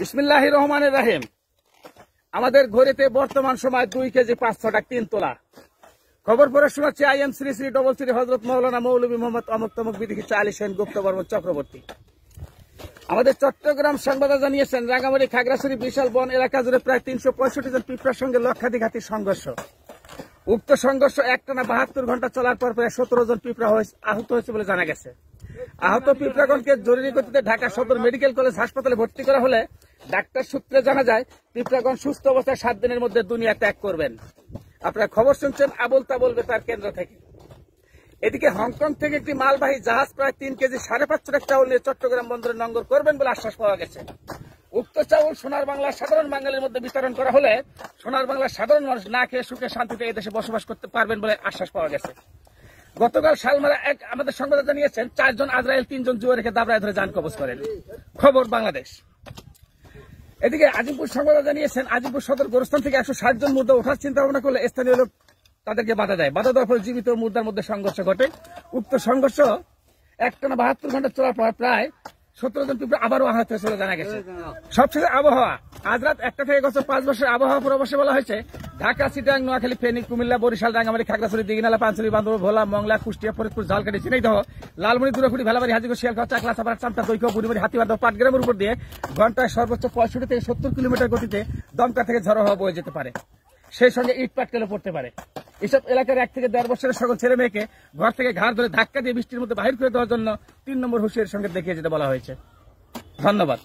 বিসমিল্লাহির রহমানির রহিম। আমাদের ঘড়িতে বর্তমান সময় 2 কেজি 500 টাকা 3 তোলা। খবর পরে শোনাচ্ছি IM শ্রী শ্রী ডবল শ্রী হযরত মাওলানা মৌলভী মোহাম্মদ অমুক তমুক বিধিকিত আলী সেন গুপ্ত বর্মন চক্রবর্তী। আমাদের চট্টগ্রাম সংবাদদাতা জানিয়েছেন, রাঙ্গামাটি খাগড়াছড়ি বিশাল বন এলাকা জুড়ে প্রায় 365 জন পিঁপড়ার সঙ্গে লক্ষাধিক হাতির সংঘর্ষ। উক্ত সংঘর্ষ একটানা 72 ঘন্টা চলার পর প্রায় 17 জন পিঁপড়া আহত হয়েছে বলে জানা গেছে। আহত পিঁপড়াগণকে জরুরি গতিতে ঢাকা সদর মেডিকেল কলেজ হাসপাতালে ভর্তি করা হলে ডাক্তার সূত্রে জানা যায় পিঁপড়াগণ সুস্থ অবস্থায় 7 দিনের মধ্যে দুনিয়া ত্যাগ করবেন। আপনারা খবর শুনছেন আবুল তাবুল বেতার কেন্দ্র থেকে। এদিকে হংকং থেকে একটি মালবাহী জাহাজ প্রায় 3 কেজি 550 টাকা চাউল নিয়ে চট্টগ্রাম বন্দরে নোঙর করবেন বলে আশ্বাস পাওয়া গেছে। উক্ত চাউল সোনার বাংলার সাধারণ বাঙালির মধ্যে বিতরণ করা হলে সোনার বাংলার সাধারণ মানুষ না খেয়ে সুখে শান্তিতে এদেশে বসবাস করতে পারবেন বলে আশ্বাস পাওয়া গেছে। গতকাল শালমারা আমাদের সংবাদদাতা জানিয়েছেন, 4 জন আজরাইল 3 জন জুয়া রেখে দাবড়ায় ধরে যান কবজ করেন। খবর বাংলাদেশ। এদিকে আজিমপুর সংবাদদাতা জানিয়েছেন, আজিমপুর সদর গোরস্থান থেকে 160 জন মুর্দা ওঠার চিন্তা ভাবনা করলে স্থানীয় লোক তাদেরকে বাধা দেয়। বাধা দেওয়ার ফলে জীবিত মুর্দার মধ্যে সংঘর্ষ ঘটে। উক্ত সংঘর্ষ একটানা 72 ঘন্টা চলার পর প্রায় 17 জন পিঁপড়া আবারও আহত হয়েছে বলে জানা গেছে। সবশেষে আবহাওয়া। আজ রাত 1টা থেকে গত 5 বছরের আবহাওয়া পূর্বাভাসে বলা হয়েছে, ঢাকা, চিটাগাং, নোয়াখালী, ফেনী, কুমিল্লা, বরিশাল, রাঙ্গামাটি, খাগড়াছড়ি, দিঘিনালা, পাঁচছড়ি, বান্দরবান, ভোলা, মংলা, কুষ্টিয়া, ফরিদপুর, ঝালকাঠি, ঝিনাইদহ, লালমনি, দুরাকুড়ি, ভেলাবাড়ি, হাজীগঞ্জ, শিয়ালদহ, চাকলা, চাপাড়া, চামটা, দৈঘ, বুড়িমারি, হাতীবান্ধব, পাটগ্রামের উপর দিয়ে ঘন্টায় সর্বোচ্চ 65 থেকে 70 কিলোমিটার গতিতে দমকা থেকে ঝড়ো হওয়া বয়ে যেতে পারে। সেই সঙ্গে ইট পাটকেলও পড়তে পারে। এসব এলাকার 1 থেকে 1.5 বছরের সকল ছেলে মেয়েকে ঘর থেকে ঘাড় ধরে ধাক্কা দিয়ে বৃষ্টির মধ্যে বাহির করে দেওয়ার জন্য 3 নম্বর হুঁশিয়ারির সঙ্গে দেখিয়ে যেতে বলা হয়েছে। ধন্যবাদ।